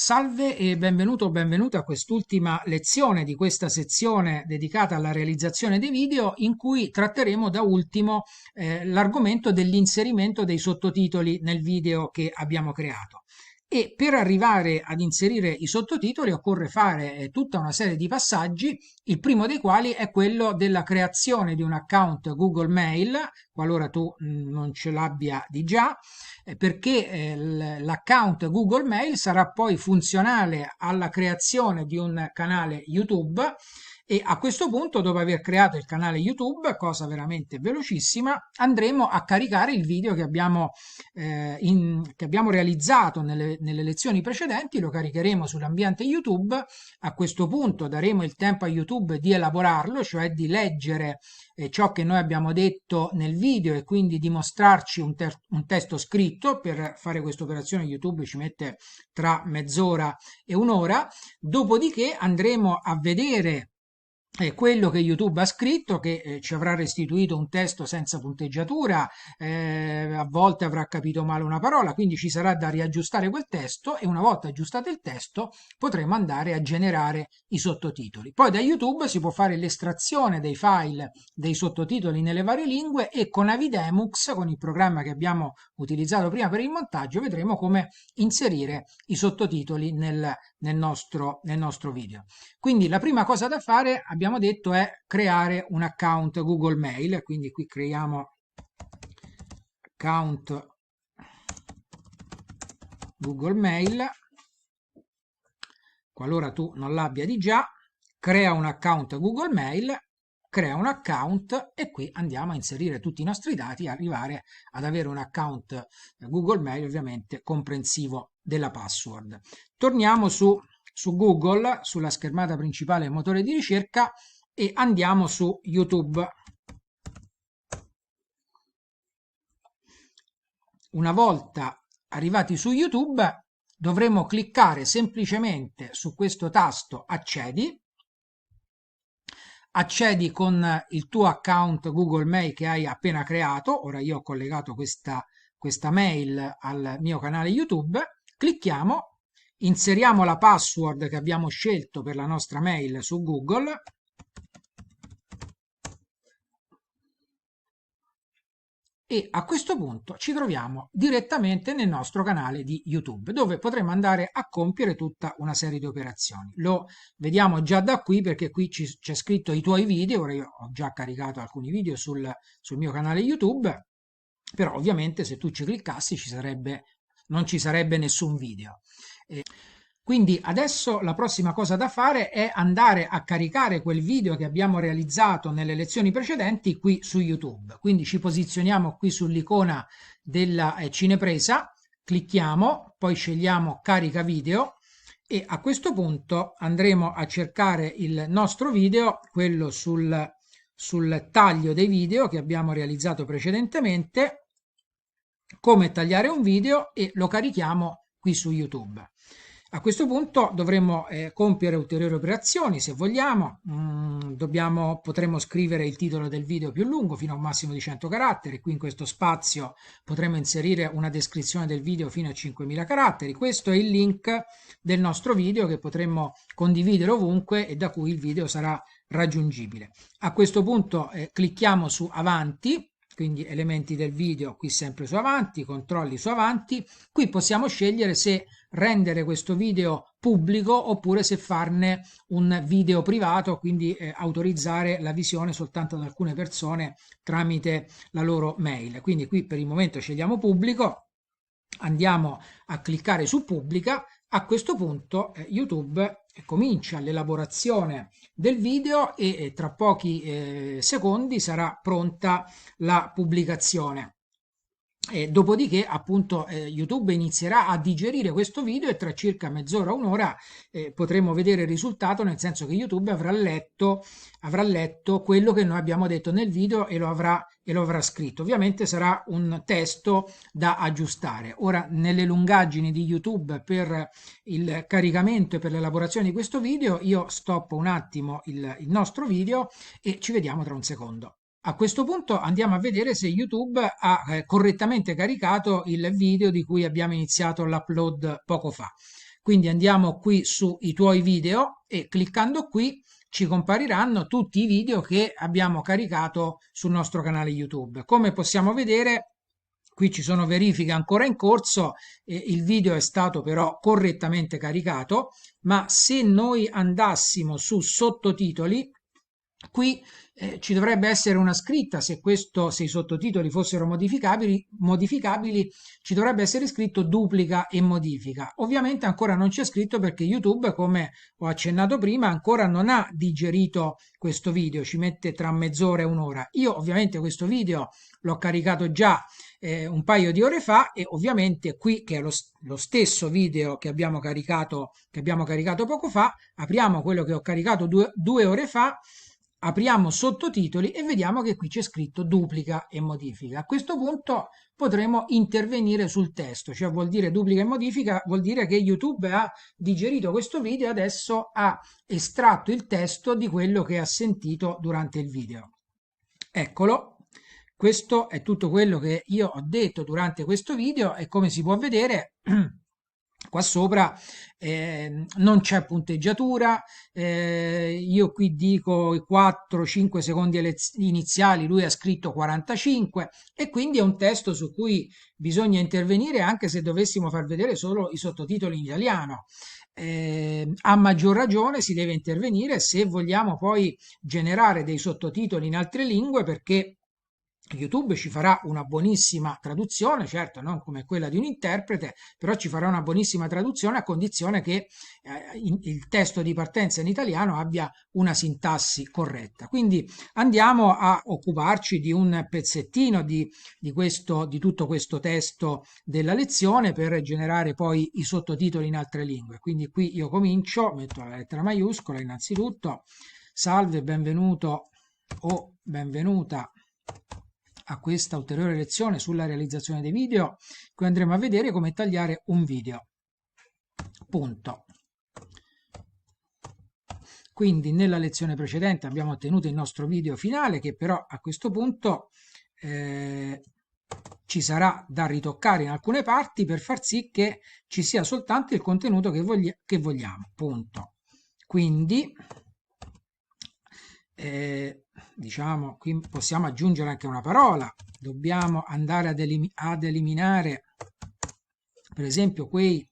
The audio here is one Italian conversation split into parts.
Salve e benvenuto o benvenuta a quest'ultima lezione di questa sezione dedicata alla realizzazione dei video in cui tratteremo da ultimo l'argomento dell'inserimento dei sottotitoli nel video che abbiamo creato. E per arrivare ad inserire i sottotitoli occorre fare tutta una serie di passaggi, il primo dei quali è quello della creazione di un account Google Mail, qualora tu non ce l'abbia di già, perché l'account Google Mail sarà poi funzionale alla creazione di un canale YouTube e a questo punto, dopo aver creato il canale YouTube, cosa veramente velocissima, andremo a caricare il video che abbiamo realizzato nelle lezioni precedenti, lo caricheremo sull'ambiente YouTube. A questo punto daremo il tempo a YouTube di elaborarlo, cioè di leggere ciò che noi abbiamo detto nel video e quindi di mostrarci un testo scritto. Per fare questa operazione YouTube ci mette tra mezz'ora e un'ora, dopodiché andremo a vedere quello che YouTube ha scritto, che ci avrà restituito un testo senza punteggiatura, a volte avrà capito male una parola, quindi ci sarà da riaggiustare quel testo e una volta aggiustato il testo potremo andare a generare i sottotitoli. Poi da YouTube si può fare l'estrazione dei file dei sottotitoli nelle varie lingue e con Avidemux, con il programma che abbiamo utilizzato prima per il montaggio, vedremo come inserire i sottotitoli nel nostro video. Quindi la prima cosa da fare, abbiamo detto, è creare un account Google Mail. Quindi qui creiamo account Google Mail. Qualora tu non l'abbia di già, crea un account Google Mail, crea un account e qui andiamo a inserire tutti i nostri dati e arrivare ad avere un account Google Mail ovviamente comprensivo della password. Torniamo su Google, sulla schermata principale del motore di ricerca e andiamo su YouTube. Una volta arrivati su YouTube dovremo cliccare semplicemente su questo tasto accedi. Accedi con il tuo account Google Mail che hai appena creato. Ora io ho collegato questa mail al mio canale YouTube. Clicchiamo. Inseriamo la password che abbiamo scelto per la nostra mail su Google e a questo punto ci troviamo direttamente nel nostro canale di YouTube, dove potremo andare a compiere tutta una serie di operazioni. Lo vediamo già da qui perché qui c'è scritto i tuoi video. Ora io ho già caricato alcuni video sul mio canale YouTube, però ovviamente se tu ci cliccassi non ci sarebbe nessun video. Quindi adesso la prossima cosa da fare è andare a caricare quel video che abbiamo realizzato nelle lezioni precedenti qui su YouTube. Quindi ci posizioniamo qui sull'icona della cinepresa, clicchiamo, poi scegliamo carica video e a questo punto andremo a cercare il nostro video, quello sul taglio dei video che abbiamo realizzato precedentemente, come tagliare un video, e lo carichiamo qui su YouTube. A questo punto dovremo compiere ulteriori operazioni se vogliamo. Potremo scrivere il titolo del video più lungo fino a un massimo di 100 caratteri. Qui in questo spazio potremo inserire una descrizione del video fino a 5000 caratteri. Questo è il link del nostro video che potremo condividere ovunque e da cui il video sarà raggiungibile. A questo punto clicchiamo su avanti. Quindi elementi del video, qui sempre su avanti, controlli su avanti. Qui possiamo scegliere se rendere questo video pubblico oppure se farne un video privato, quindi autorizzare la visione soltanto ad alcune persone tramite la loro mail. Quindi qui per il momento scegliamo pubblico, andiamo a cliccare su pubblica. A questo punto YouTube comincia l'elaborazione del video e tra pochi secondi sarà pronta la pubblicazione. Dopodiché appunto YouTube inizierà a digerire questo video e tra circa mezz'ora, un'ora potremo vedere il risultato, nel senso che YouTube avrà letto quello che noi abbiamo detto nel video e lo avrà scritto. Ovviamente sarà un testo da aggiustare. Ora, nelle lungaggini di YouTube per il caricamento e per l'elaborazione di questo video, io stoppo un attimo il nostro video e ci vediamo tra un secondo. A questo punto andiamo a vedere se YouTube ha correttamente caricato il video di cui abbiamo iniziato l'upload poco fa. Quindi andiamo qui sui tuoi video e cliccando qui ci compariranno tutti i video che abbiamo caricato sul nostro canale YouTube. Come possiamo vedere, qui ci sono verifiche ancora in corso, il video è stato però correttamente caricato, ma se noi andassimo su sottotitoli, qui ci dovrebbe essere una scritta, se i sottotitoli fossero modificabili, ci dovrebbe essere scritto duplica e modifica. Ovviamente ancora non c'è scritto perché YouTube, come ho accennato prima, ancora non ha digerito questo video, ci mette tra mezz'ora e un'ora. Io ovviamente questo video l'ho caricato già un paio di ore fa e ovviamente qui, che è lo stesso video che abbiamo caricato poco fa, apriamo quello che ho caricato due ore fa, apriamo sottotitoli e vediamo che qui c'è scritto duplica e modifica. A questo punto potremo intervenire sul testo, cioè vuol dire duplica e modifica, vuol dire che YouTube ha digerito questo video e adesso ha estratto il testo di quello che ha sentito durante il video. Eccolo, questo è tutto quello che io ho detto durante questo video e come si può vedere qua sopra non c'è punteggiatura, io qui dico i 4-5 secondi iniziali, lui ha scritto 45 e quindi è un testo su cui bisogna intervenire anche se dovessimo far vedere solo i sottotitoli in italiano. A maggior ragione si deve intervenire se vogliamo poi generare dei sottotitoli in altre lingue, perché YouTube ci farà una buonissima traduzione, certo non come quella di un interprete, però ci farà una buonissima traduzione a condizione che il testo di partenza in italiano abbia una sintassi corretta. Quindi andiamo a occuparci di un pezzettino di tutto questo testo della lezione per generare poi i sottotitoli in altre lingue. Quindi qui io comincio, metto la lettera maiuscola innanzitutto, salve, benvenuto o benvenuta a questa ulteriore lezione sulla realizzazione dei video. Qui andremo a vedere come tagliare un video. Punto. Quindi nella lezione precedente abbiamo ottenuto il nostro video finale, che però a questo punto ci sarà da ritoccare in alcune parti per far sì che ci sia soltanto il contenuto che vogliamo. Punto. Quindi diciamo qui possiamo aggiungere anche una parola, dobbiamo andare ad eliminare per esempio quei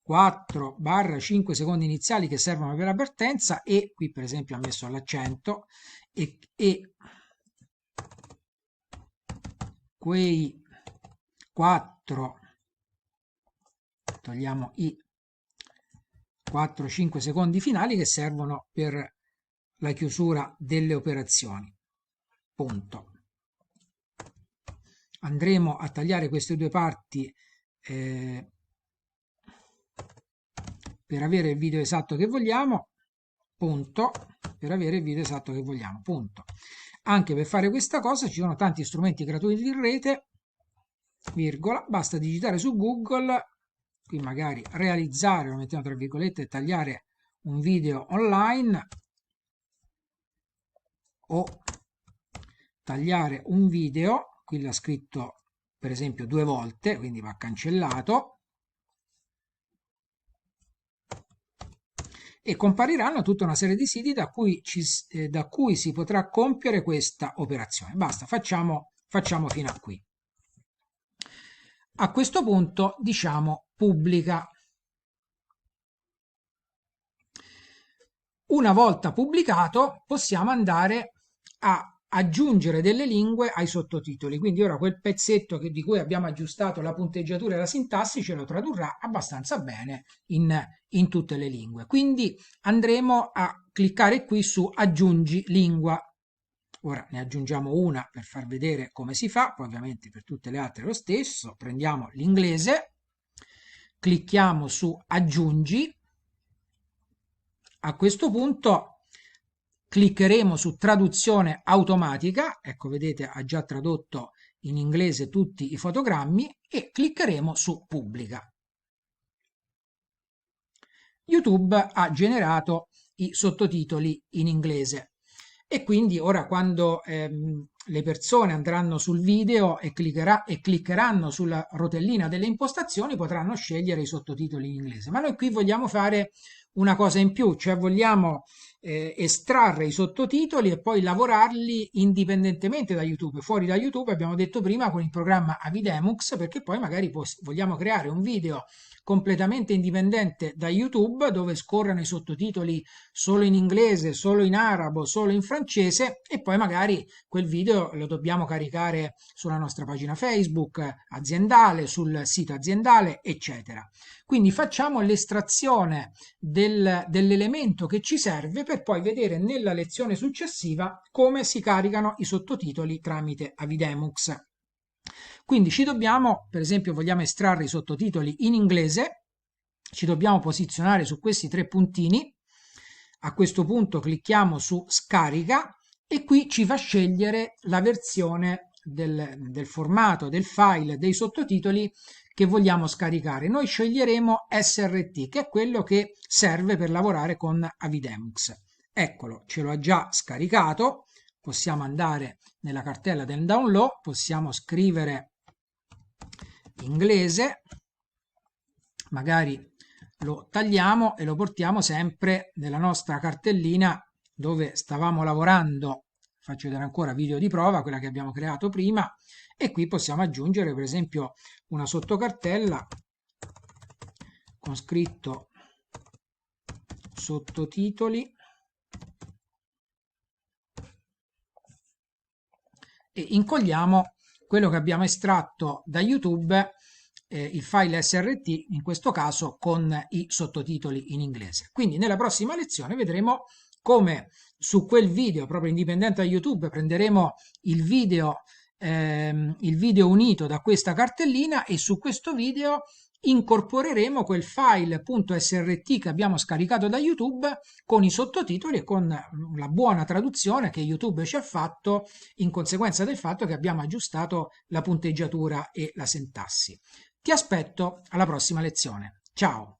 4-5 secondi iniziali che servono per la partenza e qui per esempio ha messo l'accento e quei 4, togliamo i 4-5 secondi finali che servono per la chiusura delle operazioni. Punto. Andremo a tagliare queste due parti per avere il video esatto che vogliamo. Punto. Per avere il video esatto che vogliamo. Punto. Anche per fare questa cosa ci sono tanti strumenti gratuiti in rete, virgola, basta digitare su Google, qui magari realizzare, lo mettiamo tra virgolette, e tagliare un video online, o tagliare un video, qui l'ha scritto per esempio 2 volte, quindi va cancellato, e compariranno tutta una serie di siti da cui si potrà compiere questa operazione. Basta, facciamo fino a qui. A questo punto diciamo pubblica. Una volta pubblicato possiamo andare a aggiungere delle lingue ai sottotitoli, quindi ora quel pezzetto di cui abbiamo aggiustato la punteggiatura e la sintassi ce lo tradurrà abbastanza bene in tutte le lingue. Quindi andremo a cliccare qui su aggiungi lingua. Ora ne aggiungiamo una per far vedere come si fa, poi ovviamente per tutte le altre lo stesso. Prendiamo l'inglese, clicchiamo su aggiungi. A questo punto cliccheremo su traduzione automatica, ecco vedete ha già tradotto in inglese tutti i fotogrammi, e cliccheremo su pubblica. YouTube ha generato i sottotitoli in inglese. e quindi ora quando le persone andranno sul video e cliccheranno sulla rotellina delle impostazioni potranno scegliere i sottotitoli in inglese. Ma noi qui vogliamo fare una cosa in più, cioè vogliamo estrarre i sottotitoli e poi lavorarli indipendentemente da YouTube. Fuori da YouTube abbiamo detto prima con il programma Avidemux, perché poi magari vogliamo creare un video completamente indipendente da YouTube dove scorrono i sottotitoli solo in inglese, solo in arabo, solo in francese e poi magari quel video lo dobbiamo caricare sulla nostra pagina Facebook aziendale, sul sito aziendale, eccetera. Quindi facciamo l'estrazione dell'elemento che ci serve per poi vedere nella lezione successiva come si caricano i sottotitoli tramite Avidemux. Quindi ci dobbiamo, per esempio, vogliamo estrarre i sottotitoli in inglese, ci dobbiamo posizionare su questi tre puntini. A questo punto clicchiamo su scarica e qui ci fa scegliere la versione del formato del file dei sottotitoli che vogliamo scaricare. Noi sceglieremo SRT, che è quello che serve per lavorare con Avidemux. Eccolo, ce l'ho già scaricato. Possiamo andare nella cartella del download, possiamo scrivere inglese, magari lo tagliamo e lo portiamo sempre nella nostra cartellina dove stavamo lavorando. Faccio vedere ancora video di prova, quella che abbiamo creato prima, e qui possiamo aggiungere per esempio una sottocartella con scritto sottotitoli e incolliamo quello che abbiamo estratto da YouTube, il file SRT, in questo caso con i sottotitoli in inglese. Quindi nella prossima lezione vedremo come su quel video, proprio indipendente da YouTube, prenderemo il video unito da questa cartellina e su questo video incorporeremo quel file .srt che abbiamo scaricato da YouTube con i sottotitoli e con la buona traduzione che YouTube ci ha fatto in conseguenza del fatto che abbiamo aggiustato la punteggiatura e la sintassi. Ti aspetto alla prossima lezione. Ciao!